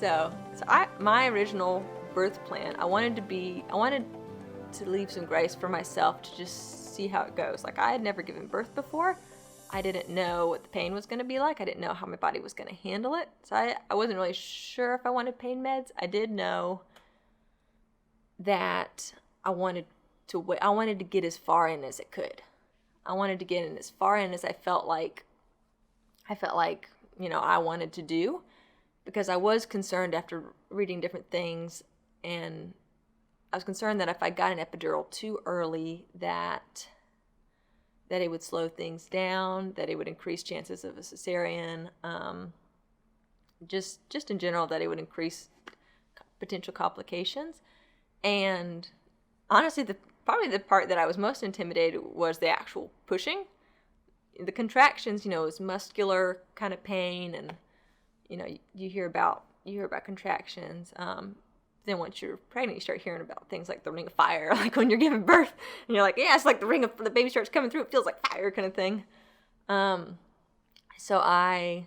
My original birth plan, I wanted to leave some grace for myself to just see how it goes. Like, I had never given birth before. I didn't know what the pain was going to be like. I didn't know how my body was going to handle it. So I wasn't really sure if I wanted pain meds. I did know that I wanted to get as far in as it could. I wanted to get in as far in as I felt like, I wanted to do, because I was concerned after reading different things, and I was concerned that if I got an epidural too early, that it would slow things down, that it would increase chances of a cesarean, just in general, that it would increase potential complications. And honestly, probably the part that I was most intimidated was the actual pushing. The contractions, is muscular kind of pain, and you hear about contractions. Then once you're pregnant, you start hearing about things like the ring of fire, like when you're giving birth, and you're like, yeah, it's like the baby starts coming through. It feels like fire, kind of thing. So I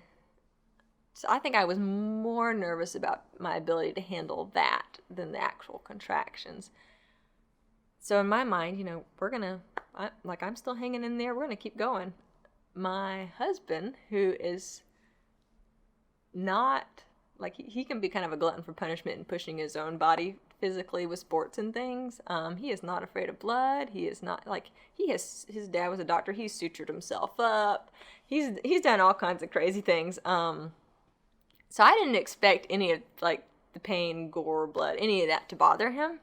think I was more nervous about my ability to handle that than the actual contractions. So in my mind, I'm still hanging in there. We're gonna keep going. My husband, who is not, like, he can be kind of a glutton for punishment and pushing his own body physically with sports and things. He is not afraid of blood. He is not, like, his dad was a doctor. He's sutured himself up. He's done all kinds of crazy things. So I didn't expect any of, like, the pain, gore, blood, any of that to bother him.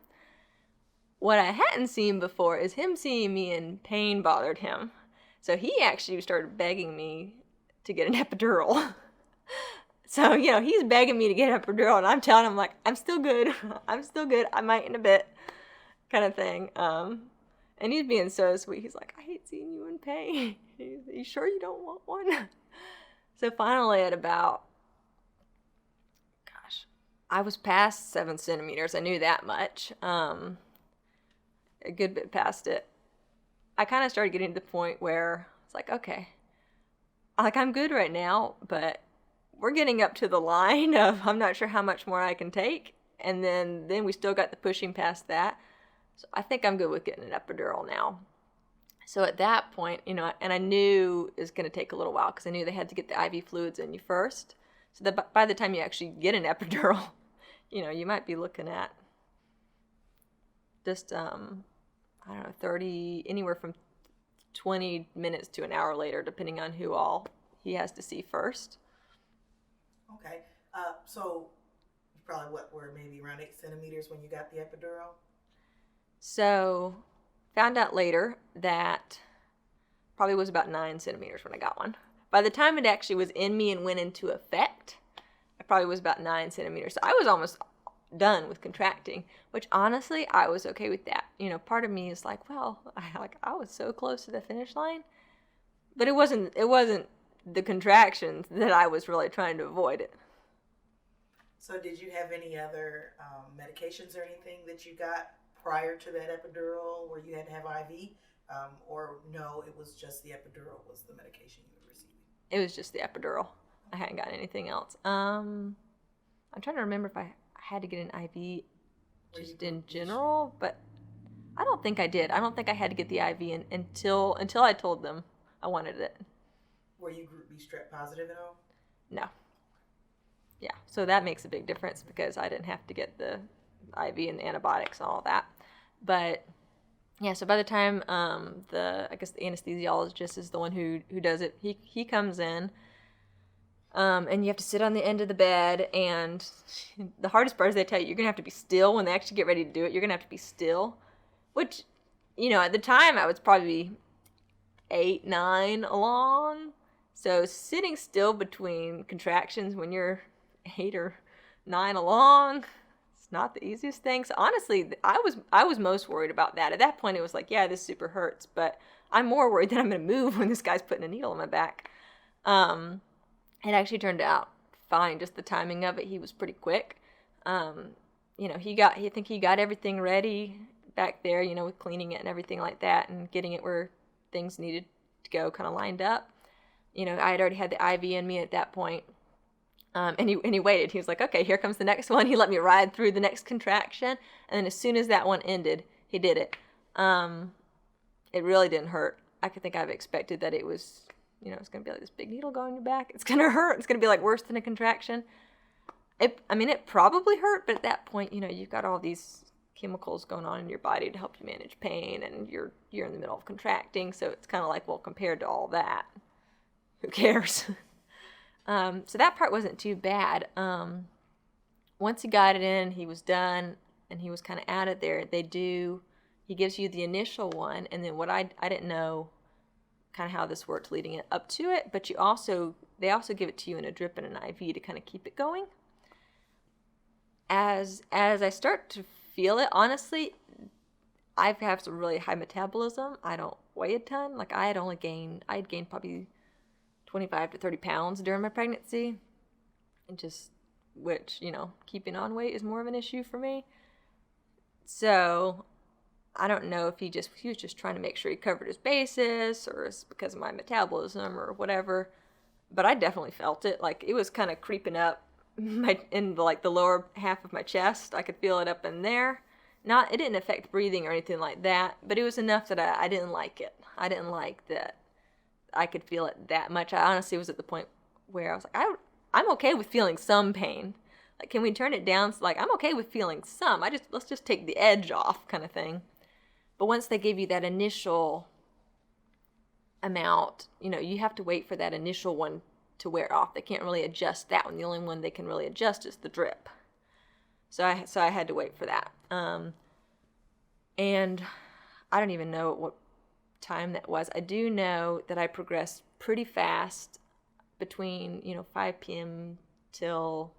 What I hadn't seen before is him seeing me in pain bothered him. So he actually started begging me to get an epidural. So, he's begging me to get an epidural, and I'm telling him, like, I'm still good. I might in a bit, kind of thing. And he's being so sweet. He's like, I hate seeing you in pain. Are you sure you don't want one? So finally at about, I was past 7 centimeters. I knew that much. A good bit past it. I kind of started getting to the point where it's like, okay, like, I'm good right now, but we're getting up to the line of I'm not sure how much more I can take. And then we still got the pushing past that. So I think I'm good with getting an epidural now. So at that point, and I knew it was going to take a little while, because I knew they had to get the IV fluids in you first. So that by the time you actually get an epidural, you might be looking at just, anywhere from 20 minutes to an hour later, depending on who all he has to see first. Okay. So you probably were maybe around 8 centimeters when you got the epidural? So found out later that probably was about 9 centimeters when I got one. By the time it actually was in me and went into effect, I probably was about 9 centimeters. So I was almost done with contracting, which honestly, I was okay with that. Part of me is like, well, I was so close to the finish line, but it wasn't the contractions that I was really trying to avoid it. So did you have any other medications or anything that you got prior to that epidural where you had to have IV? Or no, it was just the epidural was the medication you were receiving? It was just the epidural. I hadn't gotten anything else. I'm trying to remember if I had to get an IV just in general, but I don't think I did. I don't think I had to get the IV until I told them I wanted it. Were you group B strep positive at all? No. Yeah, so that makes a big difference, because I didn't have to get the IV and the antibiotics and all that. But yeah, so by the time the anesthesiologist is the one who does it, he comes in. And you have to sit on the end of the bed, and the hardest part is they tell you you're going to have to be still when they actually get ready to do it. You're going to have to be still, which, at the time I was probably 8, 9 along. So sitting still between contractions when you're 8 or 9 along, it's not the easiest thing. So honestly, I was most worried about that. At that point, it was like, yeah, this super hurts, but I'm more worried that I'm going to move when this guy's putting a needle in my back. It actually turned out fine. Just the timing of it, he was pretty quick. I think he got everything ready back there, with cleaning it and everything like that, and getting it where things needed to go kind of lined up. I had already had the IV in me at that point. And he waited. He was like, okay, here comes the next one. He let me ride through the next contraction. And then as soon as that one ended, he did it. It really didn't hurt. I could think I've expected that it was, it's going to be like this big needle going in your back. It's going to hurt. It's going to be like worse than a contraction. It probably hurt, but at that point, you've got all these chemicals going on in your body to help you manage pain, and you're in the middle of contracting. So it's kind of like, well, compared to all that, who cares? So that part wasn't too bad. Once he got it in, he was done, and he was kind of out of there. He gives you the initial one, and then what I didn't know kind of how this worked leading it up to it, but they also give it to you in a drip and an IV to kind of keep it going. As I start to feel it, honestly, I have some really high metabolism. I don't weigh a ton. Like I had gained probably 25 to 30 pounds during my pregnancy, and which, keeping on weight is more of an issue for me. So I don't know if he was just trying to make sure he covered his bases, or it's because of my metabolism or whatever. But I definitely felt it. Like it was kind of creeping up in the lower half of my chest. I could feel it up in there. It didn't affect breathing or anything like that, but it was enough that I didn't like it. I didn't like that I could feel it that much. I honestly was at the point where I was like, I'm okay with feeling some pain. Like, can we turn it down? So, like, I'm okay with feeling some. Let's just take the edge off, kind of thing. But once they give you that initial amount, you have to wait for that initial one to wear off. They can't really adjust that one. The only one they can really adjust is the drip. So I had to wait for that. And I don't even know what time that was. I do know that I progressed pretty fast between 5 p.m. till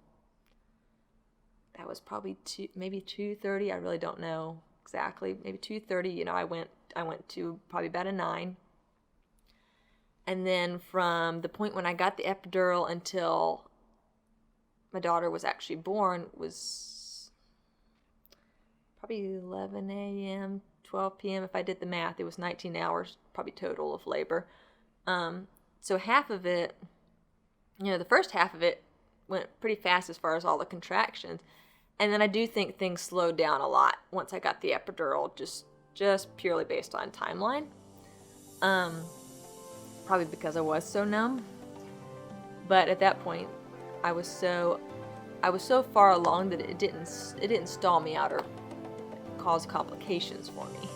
that was probably maybe 2:30. I really don't know exactly. Maybe 2:30. I went to probably about a 9. And then from the point when I got the epidural until my daughter was actually born was probably 11 a.m., 12 p.m. If I did the math, it was 19 hours probably total of labor. So half of it, the first half of it went pretty fast as far as all the contractions. And then I do think things slowed down a lot once I got the epidural, just purely based on timeline. Probably because I was so numb. But at that point, I was so far along that it didn't stall me out or cause complications for me.